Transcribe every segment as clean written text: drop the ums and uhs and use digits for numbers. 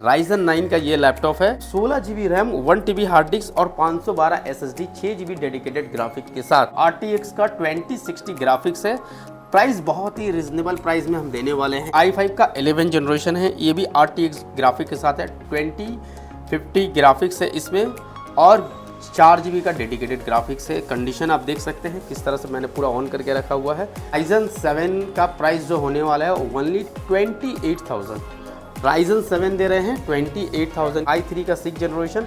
Ryzen 9 का ये laptop है। 16 GB RAM, 1 TB hard disk और 512 SSD, 6 GB डेडिकेटेड ग्राफिक के साथ। RTX का 2060 ग्राफिक्स है। प्राइस बहुत ही रिजनेबल प्राइस में हम देने वाले हैं। i5 का 11 जनरेशन है, ये भी RTX ग्राफिक के साथ है। 2050 ग्राफिक्स है इसमें और 4 GB का डेडिकेटेड ग्राफिक्स है। कंडीशन आप देख सकते हैं किस तरह से मैंने पूरा ऑन करके रखा हुआ है। Ryzen 7 का प्राइस जो होने वाला है ओनली 28,000। Ryzen 7 दे रहे हैं 28,000। i3 का 6 generation,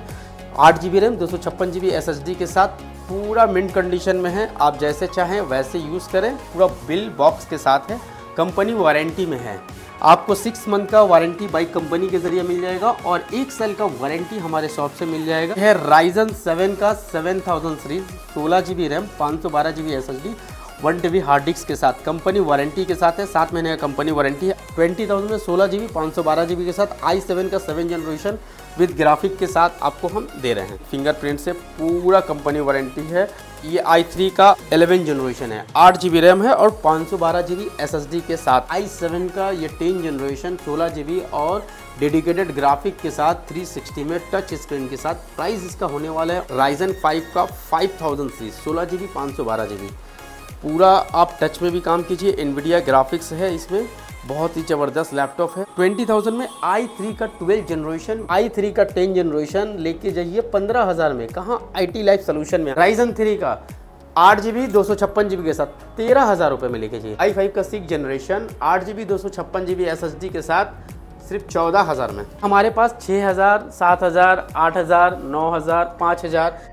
8 GB RAM, 256 GB SSD के साथ पूरा मिंट कंडीशन में है। आप जैसे चाहें वैसे यूज़ करें। पूरा बिल बॉक्स के साथ है, कंपनी वारंटी में है। आपको 6 मंथ का वारंटी बाई कंपनी के जरिए मिल जाएगा और 1 साल का वारंटी हमारे शॉप से मिल जाएगा। है Ryzen 7 का 7000 series, 16 GB RAM, 512 GB SSD, 1 TB hard disk के साथ, कंपनी वारंटी के साथ है। 7 महीने का कंपनी वारंटी है। 20,000 में 16 GB, 512 GB के साथ i7 का 7 जनरेशन विद ग्राफिक के साथ आपको हम दे रहे हैं। फिंगरप्रिंट से पूरा कंपनी वारंटी है। ये i3 का 11 जनरेशन है, 8 GB रैम है और 512 GB SSD के साथ। i7 का ये 10 जनरेशन, 16 GB और डेडिकेटेड ग्राफिक के साथ, 360 में टच स्क्रीन के साथ। प्राइस इसका होने वाला है Ryzen 5 का 5000 सीरीज, 16 GB, 512 GB। पूरा आप टच में भी काम कीजिए। एनवीडिया ग्राफिक्स है इसमें, बहुत ही ज़बरदस्त लैपटॉप है। 20,000 में i3 का 12 जनरेशन, i3 का 10 जनरेशन लेके जाइए 15,000 में। कहाँ? IT लाइफ सोल्यूशन में। Ryzen 3 का 8 GB, 256 GB के साथ 13,000 रुपये में लेके जाइए। i5 का 6 जनरेशन, 8 GB, 256 GB SSD के साथ सिर्फ 14,000 में। हमारे पास 6,000, 7,000, 8,000, 9,000, 5,000।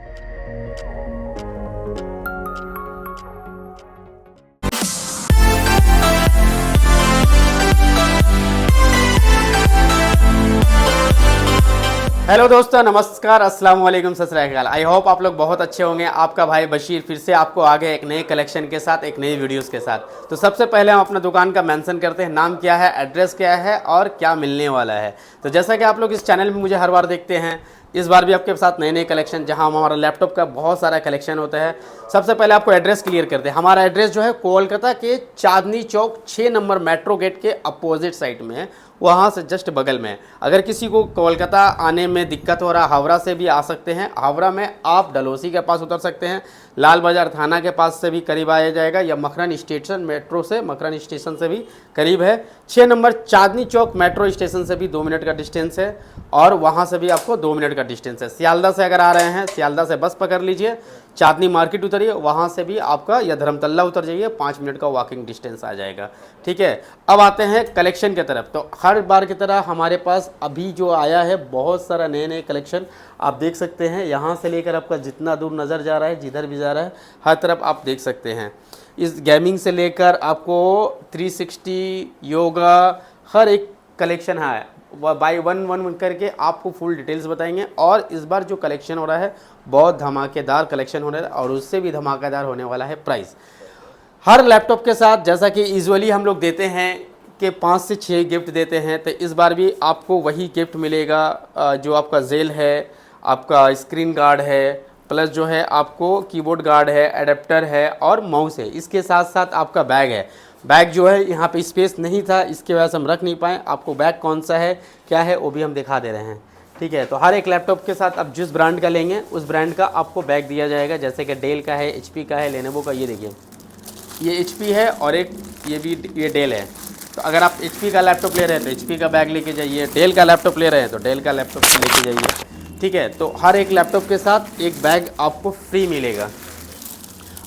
हेलो दोस्तों, नमस्कार, अस्सलाम वालेकुम, सत श्री अकाल। आई होप आप लोग बहुत अच्छे होंगे। आपका भाई बशीर फिर से आपको आ गए एक नए कलेक्शन के साथ, एक नई वीडियोस के साथ। तो सबसे पहले हम अपना दुकान का मेंशन करते हैं, नाम क्या है, एड्रेस क्या है और क्या मिलने वाला है। तो जैसा कि आप लोग इस चैनल में मुझे हर बार देखते हैं, इस बार भी आपके साथ नए नए कलेक्शन, जहां हमारा लैपटॉप का बहुत सारा कलेक्शन होता है। सबसे पहले आपको एड्रेस क्लियर करते हैं। हमारा एड्रेस जो है कोलकाता के Chandni Chowk 6 number metro gate के अपोजिट साइड में है, वहाँ से जस्ट बगल में। अगर किसी को कोलकाता आने में दिक्कत हो रहा, हावड़ा से भी आ सकते हैं। हावड़ा में आप डलहौसी के पास उतर सकते हैं, लाल बाज़ार थाना के पास से भी करीब आया जाएगा, या मखरन स्टेशन मेट्रो से, मखरन स्टेशन से भी करीब है। 6 number Chandni Chowk metro station से भी 2 मिनट का डिस्टेंस है और वहाँ से भी आपको 2 मिनट का डिस्टेंस है। सियालदा से अगर आ रहे हैं, सियालदा से बस पकड़ लीजिए, चांदनी मार्केट उतरिए, वहाँ से भी आपका, या धर्मतल्ला उतर जाइए, 5 मिनट का वॉकिंग डिस्टेंस आ जाएगा। ठीक है, अब आते हैं कलेक्शन की तरफ। तो हर बार की तरह हमारे पास अभी जो आया है बहुत सारा नए नए कलेक्शन आप देख सकते हैं। यहाँ से लेकर आपका जितना दूर नज़र जा रहा है, जिधर भी जा रहा है, हर तरफ आप देख सकते हैं। इस गेमिंग से लेकर आपको 360, योगा, हर एक कलेक्शन है। बाय वन करके आपको फुल डिटेल्स बताएंगे। और इस बार जो कलेक्शन हो रहा है बहुत धमाकेदार कलेक्शन होने वाला है और उससे भी धमाकेदार होने वाला है प्राइस। हर लैपटॉप के साथ जैसा कि यूजुअली हम लोग देते हैं कि 5 से 6 गिफ्ट देते हैं, तो इस बार भी आपको वही गिफ्ट मिलेगा। जो आपका जेल है, आपका स्क्रीन गार्ड है, प्लस जो है आपको कीबोर्ड गार्ड है, एडेप्टर है और माउस है। इसके साथ साथ आपका बैग है। बैग जो है यहाँ पे स्पेस नहीं था, इसके वजह से हम रख नहीं पाए। आपको बैग कौन सा है, क्या है, वो भी हम दिखा दे रहे हैं। ठीक है, तो हर एक लैपटॉप के साथ आप जिस ब्रांड का लेंगे उस ब्रांड का आपको बैग दिया जाएगा। जैसे कि डेल का है, HP का है, लेनोवो का। ये देखिए, ये HP है और एक ये डेल है। तो अगर आप HP का लैपटॉप ले रहे हैं तो HP का बैग लेके जाइए, डेल का लैपटॉप ले रहे हैं तो डेल का लैपटॉप लेके जाइए। ठीक है, तो हर एक लैपटॉप के साथ एक बैग आपको फ्री मिलेगा।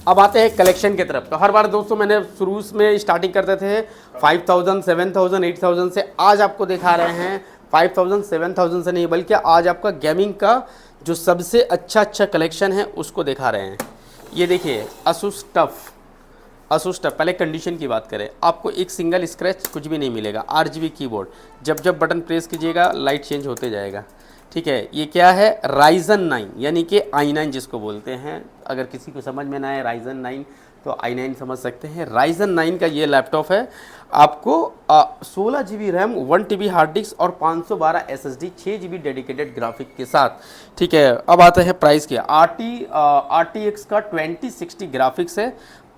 अब आते हैं कलेक्शन की तरफ। तो हर बार दोस्तों मैंने शुरू में स्टार्टिंग करते थे 5,000, 7,000, 8,000 से। आज आपको दिखा रहे हैं 5,000, 7,000 से नहीं, बल्कि आज आपका गेमिंग का जो सबसे अच्छा कलेक्शन है उसको दिखा रहे हैं। ये देखिए, Asus टफ। पहले कंडीशन की बात करें, आपको एक सिंगल स्क्रैच कुछ भी नहीं मिलेगा। RGB कीबोर्ड, जब बटन प्रेस कीजिएगा लाइट चेंज होते जाएगा। ठीक है, ये क्या है, Ryzen 9 यानी कि i9 जिसको बोलते हैं। अगर किसी को समझ में ना आए Ryzen 9 तो i9 समझ सकते हैं। Ryzen 9 का ये लैपटॉप है। आपको 16 GB RAM, 1 TB hard disk और 512 SSD, 6 GB डेडिकेटेड ग्राफिक के साथ। ठीक है, अब आते हैं प्राइस के। RTX का 2060 ग्राफिक्स है।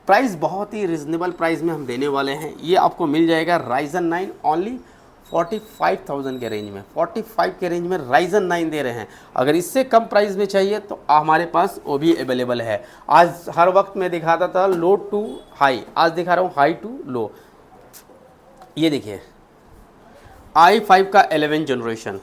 प्राइस बहुत ही रिजनेबल प्राइस में हम देने वाले हैं। ये आपको मिल जाएगा Ryzen 9 ओनली 45,000 के रेंज में, 45 के रेंज में Ryzen 9 दे रहे हैं। अगर इससे कम प्राइस में चाहिए तो हमारे पास वो भी अवेलेबल है। आज हर वक्त मैं दिखाता था लो टू हाई, आज दिखा रहा हूँ हाई टू लो। ये देखिए i5 का 11 generation,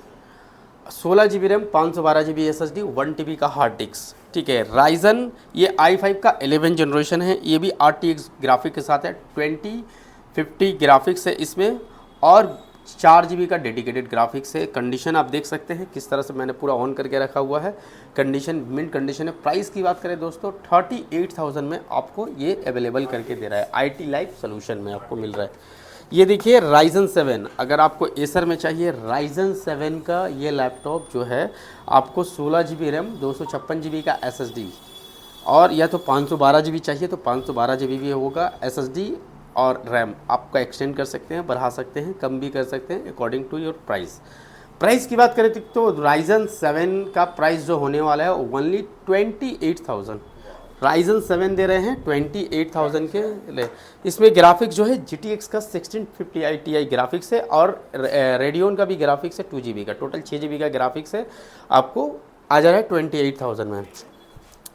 16 GB RAM, 512 GB SSD, 1 TB का हार्ड डिस्क, ठीक है। Ryzen ये i5 का 11 जनरेशन है, ये भी RTX ग्राफिक के साथ है, 2050 ग्राफिक्स है इसमें, और 4 GB का डेडिकेटेड ग्राफिक्स है। कंडीशन आप देख सकते हैं किस तरह से मैंने पूरा ऑन करके रखा हुआ है, कंडीशन मिंट कंडीशन है। प्राइस की बात करें दोस्तों 38,000 में आपको ये अवेलेबल करके दे रहा है, IT लाइफ सोल्यूशन में आपको मिल रहा है। ये देखिए Ryzen 7, अगर आपको एसर में चाहिए Ryzen 7 का ये लैपटॉप जो है आपको 16 GB रैम, 256 GB का SSD, और या तो 512 GB चाहिए तो 512 GB भी होगा SSD, और रैम आपका एक्सटेंड कर सकते हैं, बढ़ा सकते हैं, कम भी कर सकते हैं according to your price. Price की बात करें तो Ryzen 7 का प्राइस जो होने वाला है ओनली 28,000। Ryzen 7 दे रहे हैं 28,000 के लिए। इसमें ग्राफिक्स जो है GTX का 1650 Ti ग्राफिक्स है, और रेडियन का भी ग्राफिक्स है 2 GB का, टोटल 6 GB का ग्राफिक्स है, आपको आ जा रहा है 28,000 में।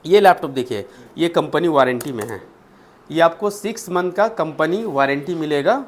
ये लैपटॉप देखिए ये कंपनी वारंटी में है, ये आपको 6 मंथ का कंपनी वारंटी मिलेगा,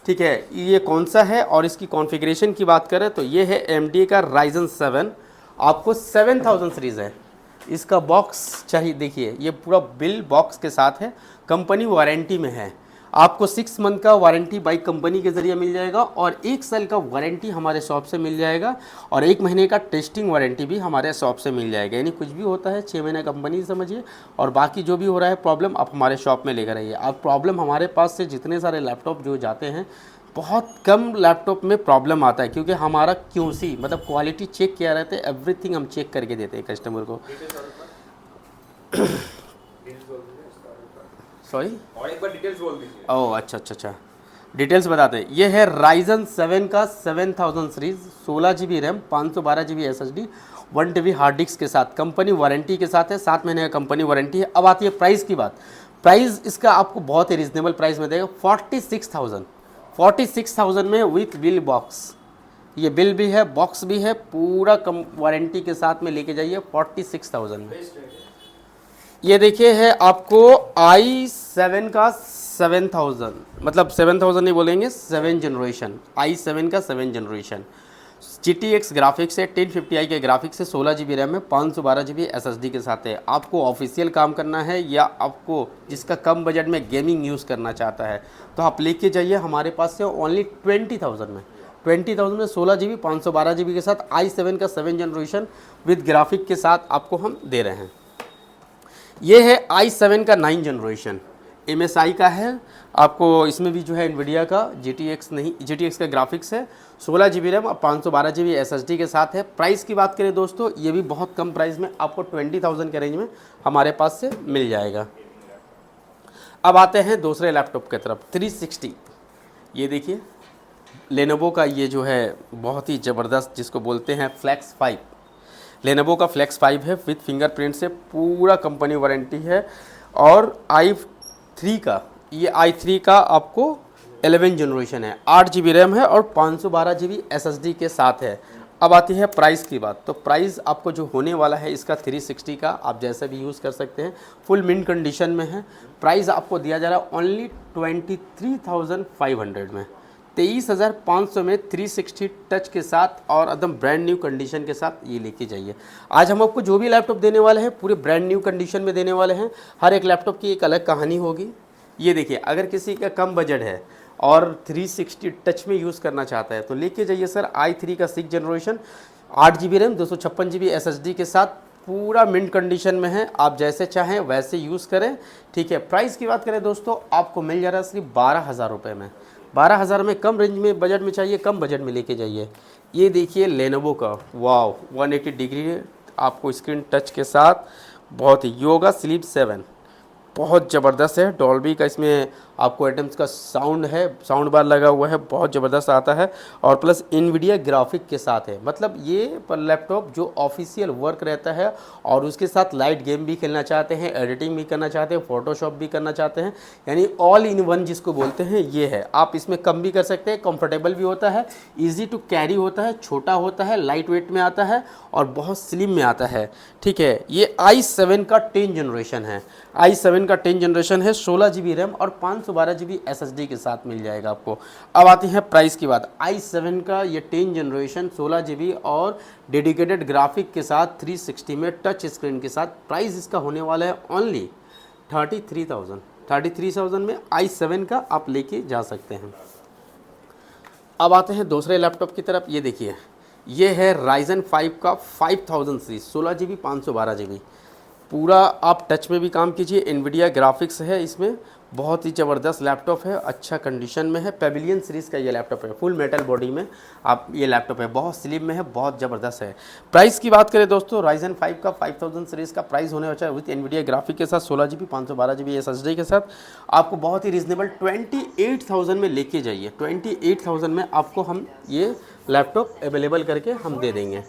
ठीक है। ये कौन सा है और इसकी कॉन्फ़िगरेशन की बात करें तो ये है AMD का Ryzen 7, आपको 7000 सीरीज़ है। इसका बॉक्स चाहिए, देखिए ये पूरा बिल बॉक्स के साथ है, कंपनी वारंटी में है। आपको 6 मंथ का वारंटी बाई कंपनी के ज़रिए मिल जाएगा, और 1 साल का वारंटी हमारे शॉप से मिल जाएगा, और 1 महीने का टेस्टिंग वारंटी भी हमारे शॉप से मिल जाएगा। यानी कुछ भी होता है 6 महीने कंपनी समझिए, और बाकी जो भी हो रहा है प्रॉब्लम आप हमारे शॉप में लेकर आइए। आप प्रॉब्लम हमारे पास से जितने सारे लैपटॉप जो जाते हैं, बहुत कम लैपटॉप में प्रॉब्लम आता है, क्योंकि हमारा QC मतलब क्वालिटी चेक किया रहता है, एवरीथिंग हम चेक करके देते हैं कस्टमर को। सॉरी, और एक बार डिटेल्स बोल दीजिए। ओह अच्छा, डिटेल्स बताते हैं। ये है Ryzen 7 का 7000 series, 16 GB RAM, 512 GB SSD, 1 TB hard disk के साथ, कंपनी वारंटी के साथ है, 7 महीने का कंपनी वारंटी है। अब आती है प्राइस की बात। प्राइस इसका आपको बहुत ही रिजनेबल प्राइस में देगा, 46,000 में विथ बिल बॉक्स। ये बिल भी है, बॉक्स भी है, पूरा कम वारंटी के साथ में लेके जाइए 46,000 में। ये देखिए है आपको i7 का 7000, मतलब 7000 नहीं बोलेंगे, 7 जनरेशन, i7 का 7 जनरेशन, GTX ग्राफिक्स है, 1050i के ग्राफिक्स है, 16 GB रैम है, 512 GB SSD के साथ है। आपको ऑफिशियल काम करना है, या आपको जिसका कम बजट में गेमिंग यूज़ करना चाहता है, तो आप लेके जाइए हमारे पास से ओनली 20,000 में। 20,000 में 16 GB 512 GB के साथ i7 का 7 जनरेशन विद ग्राफिक के साथ आपको हम दे रहे हैं। ये है i7 का 9 जनरेशन, MSI का है। आपको इसमें भी जो है NVIDIA का GTX का ग्राफिक्स है, 16 GB रैम और 512 GB SSD के साथ है। प्राइस की बात करें दोस्तों, ये भी बहुत कम प्राइस में आपको 20,000 के रेंज में हमारे पास से मिल जाएगा। अब आते हैं दूसरे लैपटॉप की तरफ, 360। ये देखिए लेनोवो का ये जो है बहुत ही ज़बरदस्त, जिसको बोलते हैं फ्लैक्स 5, लेनोवो का फ्लैक्स 5 है, विथ फिंगरप्रिंट से, पूरा कंपनी वारंटी है। और i3 का, ये i3 का आपको 11 जनरेशन है, 8 GB रैम है और 512 GB SSD के साथ है। अब आती है प्राइस की बात। तो प्राइस आपको जो होने वाला है इसका 360 का, आप जैसे भी यूज़ कर सकते हैं, फुल मिंट कंडीशन में है। प्राइस आपको दिया जा रहा है ओनली 23,500 में, 23,500 में 360 टच के साथ और एकदम ब्रांड न्यू कंडीशन के साथ ये लेके जाइए। आज हम आपको जो भी लैपटॉप देने वाले हैं पूरे ब्रांड न्यू कंडीशन में देने वाले हैं। हर एक लैपटॉप की एक अलग कहानी होगी। ये देखिए, अगर किसी का कम बजट है और 360 टच में यूज़ करना चाहता है तो लेके जाइए सर i3 का 6 generation, 8 GB RAM, 256 GB SSD के साथ, पूरा मिंट कंडीशन में है। आप जैसे चाहें वैसे यूज़ करें, ठीक है। प्राइस की बात करें दोस्तों, आपको मिल जा रहा है सिर्फ 12,000 रुपये में। 12,000 में कम रेंज में बजट में चाहिए, कम बजट में लेके जाइए। ये देखिए लेनोवो का, वाव, 180 डिग्री आपको स्क्रीन टच के साथ, बहुत ही योगा स्लीप 7, बहुत ज़बरदस्त है। डॉल्बी का इसमें आपको एटम्स का साउंड है, साउंड बार लगा हुआ है, बहुत ज़बरदस्त आता है और प्लस इनविडिया ग्राफिक के साथ है। मतलब ये लैपटॉप जो ऑफिशियल वर्क रहता है और उसके साथ लाइट गेम भी खेलना चाहते हैं, एडिटिंग भी करना चाहते हैं, फोटोशॉप भी करना चाहते हैं, यानी ऑल इन वन जिसको बोलते हैं ये है। आप इसमें कम भी कर सकते हैं, कंफर्टेबल भी होता है, ईजी टू कैरी होता है, छोटा होता है, लाइट वेट में आता है और बहुत स्लिम में आता है। ठीक है, ये i7 का 10 जनरेशन है, i7 का 10 जनरेशन है, 16 GB रैम और 512 GB SSD के साथ मिल जाएगा आपको। अब आती है प्राइस की बात। i7 का ये 10 जनरेशन 16 GB और डेडिकेटेड ग्राफिक के साथ 360 में टच स्क्रीन के साथ, प्राइस इसका होने वाला है ओनली 33,000 में i7 का आप लेके जा सकते हैं। अब आते हैं दूसरे लैपटॉप की तरफ। ये देखिए, ये है Ryzen 5 का 5000 सीरीज, 16 GB 512 GB, पूरा आप टच में भी काम कीजिए, एनवीडिया ग्राफिक्स है इसमें, बहुत ही ज़बरदस्त लैपटॉप है, अच्छा कंडीशन में है। पेविलियन सीरीज़ का ये लैपटॉप है, फुल मेटल बॉडी में आप ये लैपटॉप है, बहुत स्लिम में है, बहुत ज़बरदस्त है। प्राइस की बात करें दोस्तों, Ryzen 5 का 5000 सीरीज़ का प्राइस होने वाला है विथ एनवीडिया ग्राफिक के साथ, 16 GB 512 GB SSD के साथ, आपको बहुत ही रीजनेबल 28,000 में लेके जाइए। 28,000 में आपको हम ये लैपटॉप अवेलेबल करके हम दे देंगे।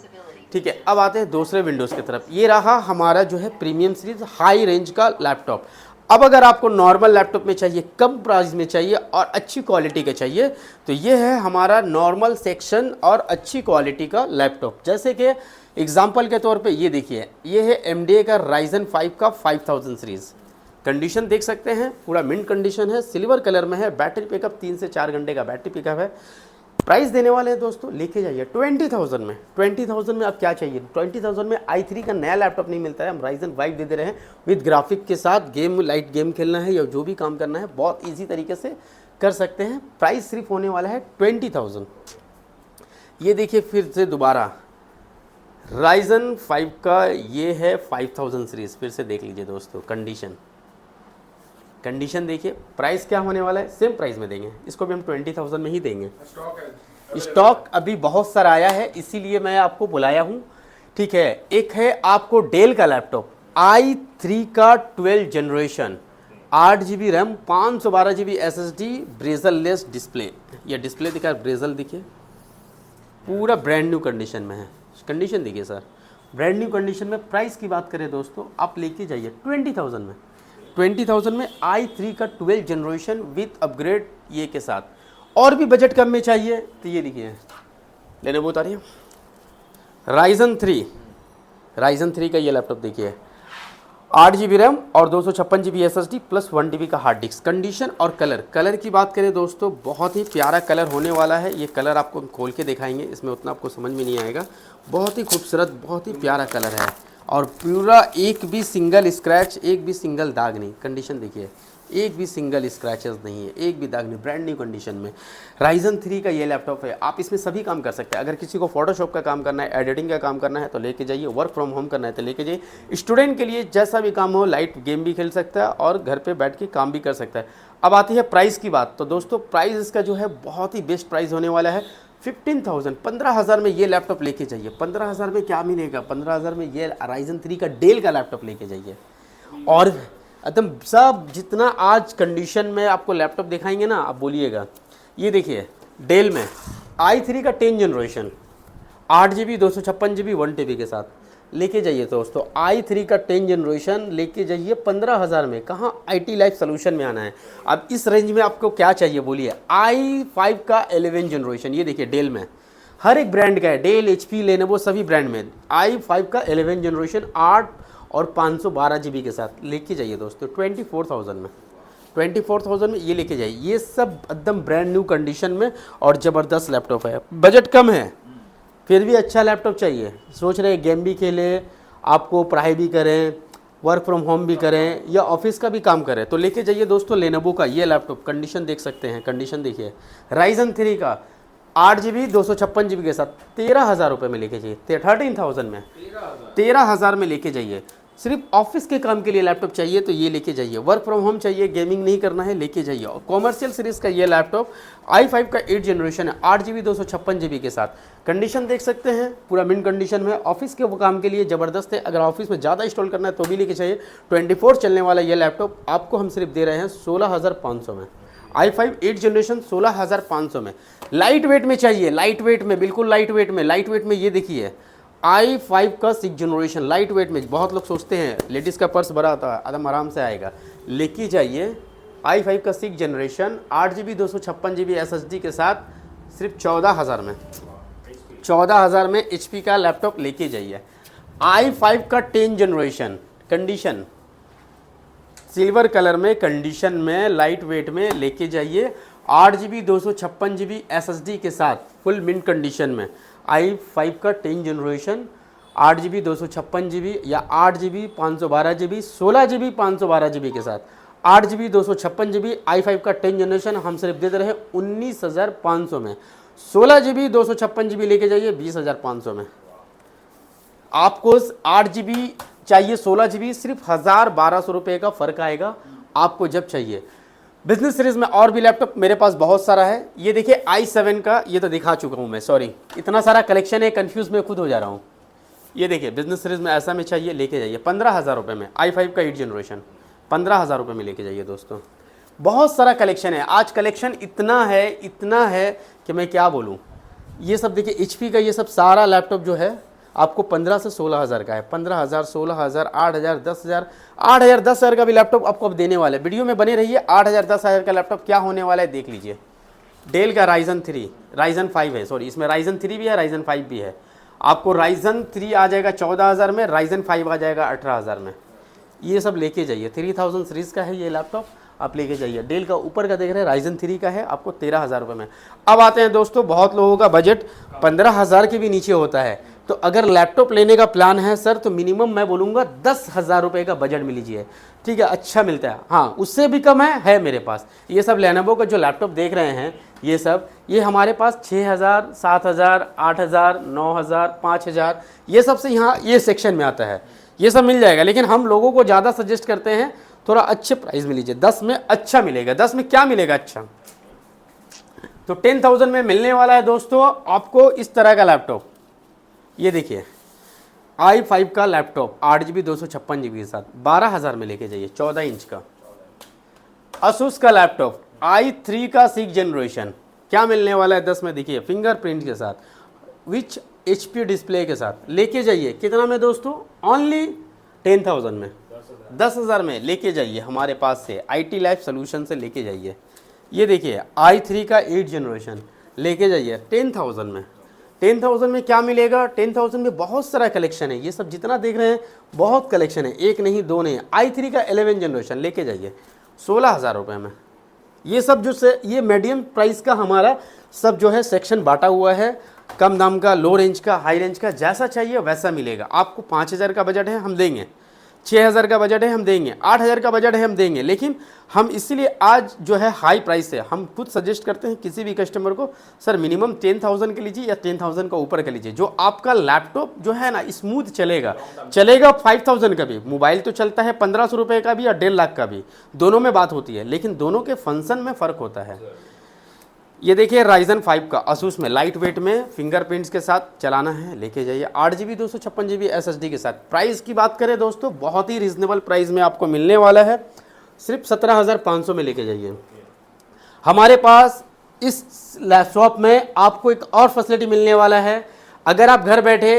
ठीक है, अब आते हैं दूसरे विंडोज़ की तरफ। ये रहा हमारा जो है प्रीमियम सीरीज हाई रेंज का लैपटॉप। अब अगर आपको नॉर्मल लैपटॉप में चाहिए, कम प्राइस में चाहिए और अच्छी क्वालिटी का चाहिए, तो ये है हमारा नॉर्मल सेक्शन और अच्छी क्वालिटी का लैपटॉप। जैसे कि एग्जांपल के तौर पे ये देखिए, ये है MDA का Ryzen 5 का 5000 सीरीज़। कंडीशन देख सकते हैं, पूरा मिंट कंडीशन है, सिल्वर कलर में है, बैटरी पिकअप 3 से 4 घंटे का बैटरी पिकअप है। प्राइस देने वाले हैं दोस्तों, लेके जाइए 20,000 में। 20,000 में आप क्या चाहिए? 20,000 में i3 का नया लैपटॉप नहीं मिलता है, हम Ryzen 5 दे रहे हैं विद ग्राफिक के साथ। लाइट गेम खेलना है या जो भी काम करना है बहुत इजी तरीके से कर सकते हैं। प्राइस सिर्फ होने वाला है 20,000। ये देखिए फिर से दोबारा Ryzen 5 का ये है 5000 सीरीज़, फिर से देख लीजिए दोस्तों, कंडीशन देखिए। प्राइस क्या होने वाला है? सेम प्राइस में देंगे, इसको भी हम 20,000 में ही देंगे। स्टॉक अभी बहुत सारा आया है, इसीलिए मैं आपको बुलाया हूँ। ठीक है, एक है आपको डेल का लैपटॉप i3 का 12 generation, 8 GB RAM, 512 GB SSD, bezel less display. ये डिस्प्ले दिखा, ब्रेजल देखिए, पूरा ब्रांड न्यू कंडीशन में है। कंडीशन देखिए सर, ब्रांड न्यू कंडीशन में। प्राइस की बात करें दोस्तों, आप लेके जाइए 20,000 में। 20,000 में i3 का 12 जनरेशन विथ अपग्रेड ये के साथ। और भी बजट कम में चाहिए तो ये देखिए, लेने वो उतारिए, Ryzen 3 का ये लैपटॉप देखिए, 8 GB रैम और 256 GB SSD प्लस 1 TB का हार्ड डिस्क। कंडीशन और कलर की बात करें दोस्तों, बहुत ही प्यारा कलर होने वाला है। ये कलर आपको हम खोल के दिखाएंगे, इसमें उतना आपको समझ में नहीं आएगा। बहुत ही खूबसूरत, बहुत ही प्यारा कलर है और पूरा एक भी सिंगल स्क्रैच, एक भी सिंगल दाग नहीं। कंडीशन देखिए, एक भी सिंगल स्क्रैचेस नहीं है, एक भी दाग नहीं, ब्रांड न्यू कंडीशन में। Ryzen 3 का ये लैपटॉप है, आप इसमें सभी काम कर सकते हैं। अगर किसी को फोटोशॉप का काम करना है, एडिटिंग का काम करना है तो लेके जाइए, वर्क फ्रॉम होम करना है तो लेके जाइए। स्टूडेंट के लिए जैसा भी काम हो, लाइट गेम भी खेल सकता है और घर पर बैठ के काम भी कर सकता है। अब आती है प्राइस की बात। तो दोस्तों प्राइस इसका जो है बहुत ही बेस्ट प्राइस होने वाला है 15,000 में ये लैपटॉप लेके जाइए। 15,000 में क्या मिलेगा? 15,000 में ये Ryzen 3 का डेल का लैपटॉप लेके जाइए। और एकदम सब जितना आज कंडीशन में आपको लैपटॉप दिखाएंगे ना, आप बोलिएगा। ये देखिए डेल में i3 का 10 जनरेशन, 8 GB 256 GB 1 TB के साथ लेके जाइए दोस्तों। i3 का 10 जनरेशन लेके जाइए 15,000 में। कहाँ IT लाइफ सोल्यूशन में आना है। अब इस रेंज में आपको क्या चाहिए बोलिए? i5 का 11 जनरेशन, ये देखिए डेल में हर एक ब्रांड का है, डेल, HP, लेनोवो सभी ब्रांड में। i5 का 11 जनरेशन 8 और 512 GB के साथ लेके जाइए दोस्तों 24,000 में। 24,000 में ये लेके जाइए। ये सब एकदम ब्रांड न्यू कंडीशन में और ज़बरदस्त लैपटॉप है। बजट कम है फिर भी अच्छा लैपटॉप चाहिए, सोच रहे गेम भी खेलें, आपको पढ़ाई भी करें, वर्क फ्रॉम होम भी करें या ऑफिस का भी काम करें, तो लेके जाइए दोस्तों लेनोवो का ये लैपटॉप। कंडीशन देख सकते हैं, कंडीशन देखिए। Ryzen 3 का 8 GB 256 GB के साथ 13,000 रुपये में लेके जाइए। 13,000 में 13,000 में लेके जाइए। सिर्फ ऑफिस के काम के लिए लैपटॉप चाहिए तो ये लेके जाइए, वर्क फ्रॉम होम चाहिए, गेमिंग नहीं करना है, लेके जाइए। और कॉमर्शियल सीरीज़ का ये लैपटॉप i5 का 8 जनरेशन है, 8 GB 256 GB के साथ। कंडीशन देख सकते हैं, पूरा मिन कंडीशन में, ऑफिस के वो काम के लिए ज़बरदस्त है। अगर ऑफिस में ज़्यादा इंस्टॉल करना है तो भी लेके चाहिए। 24 चलने वाला ये लैपटॉप आपको हम सिर्फ दे रहे हैं 16,500 में। i5 8 जनरेशन 16,500 में। लाइट वेट में चाहिए, लाइट वेट में, बिल्कुल लाइट वेट में। लाइट वेट में ये देखिए i5 का 6 जनरेशन लाइट वेट में। बहुत लोग सोचते हैं लेडीज़ का पर्स बड़ा होता है, आदम आराम से आएगा, लेके जाइए i5 का 6 जनरेशन 8 GB 256 GB SSD के साथ सिर्फ 14,000 में। 14,000 में HP का लैपटॉप लेके जाइए। i5 का 10 जनरेशन कंडीशन सिल्वर कलर में, कंडीशन में, लाइट वेट में लेके जाइए। 8 GB 256 GB SSD के साथ फुल मिंट कंडीशन में i5 का 10 जनरेशन 8 GB 256 GB या 8 GB 512 GB 16 GB 512 GB के साथ 8 GB 256 GB i5 का 10 जनरेशन हम सिर्फ दे रहे हैं 19,500 में। 16 GB 256 GB लेके जाइए 20,500 में। आपको 8 GB चाहिए, 16 GB, सिर्फ 1,000-1,200 रुपये का फ़र्क आएगा आपको जब चाहिए। बिजनेस सीरीज़ में और भी लैपटॉप मेरे पास बहुत सारा है। ये देखिए i7 का, ये तो दिखा चुका हूँ मैं, सॉरी, इतना सारा कलेक्शन है, कंफ्यूज मैं खुद हो जा रहा हूँ। ये देखिए बिजनेस सीरीज़ में ऐसा में चाहिए, लेके जाइए 15,000 रुपये में। i5 का 8 जनरेशन 15,000 रुपये में लेके जाइए दोस्तों। बहुत सारा कलेक्शन है आज, कलेक्शन इतना है कि मैं क्या बोलूँ। ये सब देखिए HP का, ये सब सारा लैपटॉप जो है आपको 15 से 16,000 का है। 15,000, 16,000, 8,000, 10,000, 8,000, 10,000 का भी लैपटॉप आपको अब देने वाले। वीडियो में बने रहिए। 8,000, 10,000 का लैपटॉप क्या होने वाला है देख लीजिए। डेल का Ryzen 5 है, सॉरी, इसमें Ryzen 3 भी है, Ryzen 5 भी है। आपको Ryzen 3 आ जाएगा 14,000 में, Ryzen 5 आ जाएगा 18,000 में। ये सब लेके जाइए। 3000 सीरीज़ का है ये लैपटॉप, आप लेके जाइए। डेल का ऊपर का देख रहे हैं Ryzen 3 का है, आपको 13,000 रुपये में। अब आते हैं दोस्तों, बहुत लोगों का बजट 15,000 के भी नीचे होता है, तो अगर लैपटॉप लेने का प्लान है सर तो मिनिमम मैं बोलूँगा 10,000 रुपये का बजट मिल लीजिए, ठीक है, अच्छा मिलता है। हाँ, उससे भी कम है मेरे पास। ये सब लेनोवो का जो लैपटॉप देख रहे हैं ये सब, ये हमारे पास 6,000, 7,000, 8,000, 9,000, 5,000, ये सब से यहाँ ये सेक्शन में आता है, ये सब मिल जाएगा। लेकिन हम लोगों को ज़्यादा सजेस्ट करते हैं थोड़ा अच्छे प्राइस में लीजिए। 10 में अच्छा मिलेगा। 10 में क्या मिलेगा अच्छा, तो 10,000 में मिलने वाला है दोस्तों आपको इस तरह का लैपटॉप। ये देखिए i5 का लैपटॉप 8 GB 256 GB के साथ 12,000 में लेके जाइए। 14 इंच का Asus का लैपटॉप i3 का 6 जनरेशन क्या मिलने वाला है 10 में, देखिए फिंगरप्रिंट के साथ विच HP डिस्प्ले के साथ लेके जाइए। कितना में दोस्तों, ओनली 10,000 में, 10,000 में लेके जाइए। हमारे पास से IT लाइफ सोल्यूशन से लेके जाइए। ये देखिए i3 का 8 जनरेशन लेके जाइए 10,000 में। 10,000 में क्या मिलेगा, 10,000 में बहुत सारा कलेक्शन है। ये सब जितना देख रहे हैं बहुत कलेक्शन है, एक नहीं दो नहीं। i3 का 11 जनरेशन लेके जाइए 16,000 रुपये में। ये सब जो से ये मीडियम प्राइस का हमारा सब जो है सेक्शन बांटा हुआ है, कम दाम का, लो रेंज का, हाई रेंज का, जैसा चाहिए वैसा मिलेगा आपको। 5,000 का बजट है हम देंगे, 6,000 का बजट है हम देंगे, 8,000 का बजट है हम देंगे। लेकिन हम इसीलिए आज जो है हाई प्राइस है, हम खुद सजेस्ट करते हैं किसी भी कस्टमर को, सर मिनिमम 10,000 के लीजिए या 10,000 का ऊपर का लीजिए, जो आपका लैपटॉप जो है ना स्मूथ चलेगा। 5,000 का भी मोबाइल तो चलता है 1,500 रुपये का भी या 1.5 लाख का भी, दोनों में बात होती है, लेकिन दोनों के फंक्शन में फ़र्क होता है। ये देखिए Ryzen 5 का Asus में लाइट वेट में फिंगरप्रिंट्स के साथ चलाना है, लेके जाइए। 8 GB 256 GB SSD के साथ। प्राइस की बात करें दोस्तों, बहुत ही रिजनेबल प्राइस में आपको मिलने वाला है, सिर्फ 17,500 में लेके जाइए। हमारे पास इस लैपटॉप में आपको एक और फैसिलिटी मिलने वाला है। अगर आप घर बैठे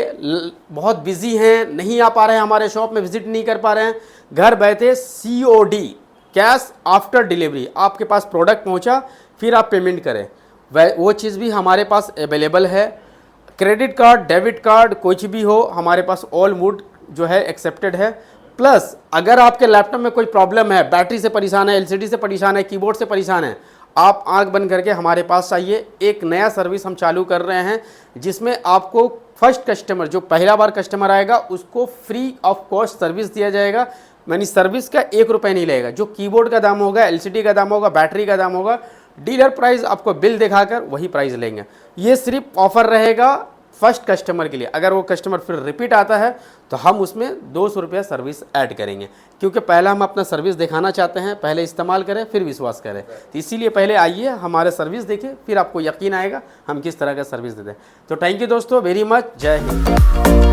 बहुत बिजी हैं, नहीं आ पा रहे हैं, हमारे शॉप में विजिट नहीं कर पा रहे हैं, घर बैठे COD कैश आफ्टर डिलीवरी, आपके पास प्रोडक्ट पहुंचा फिर आप पेमेंट करें, वो चीज़ भी हमारे पास अवेलेबल है। क्रेडिट कार्ड, डेबिट कार्ड, कुछ भी हो, हमारे पास ऑल मोड जो है एक्सेप्टेड है। प्लस अगर आपके लैपटॉप में कोई प्रॉब्लम है, बैटरी से परेशान है, LCD से परेशान है, कीबोर्ड से परेशान है, आप आंख बंद करके हमारे पास आइए। एक नया सर्विस हम चालू कर रहे हैं जिसमें आपको फर्स्ट कस्टमर, जो पहला बार कस्टमर आएगा, उसको फ्री ऑफ कॉस्ट सर्विस दिया जाएगा। यानी सर्विस का 1 रुपये नहीं लगेगा। जो कीबोर्ड का दाम होगा, LCD का दाम होगा, बैटरी का दाम होगा, डीलर प्राइस आपको बिल दिखाकर वही प्राइस लेंगे। ये सिर्फ ऑफर रहेगा फर्स्ट कस्टमर के लिए। अगर वो कस्टमर फिर रिपीट आता है तो हम उसमें 200 रुपया सर्विस ऐड करेंगे, क्योंकि पहले हम अपना सर्विस दिखाना चाहते हैं, पहले इस्तेमाल करें फिर विश्वास करें। तो इसीलिए पहले आइए हमारे सर्विस देखिए, फिर आपको यकीन आएगा हम किस तरह का सर्विस देते हैं। तो थैंक यू दोस्तों वेरी मच, जय हिंद।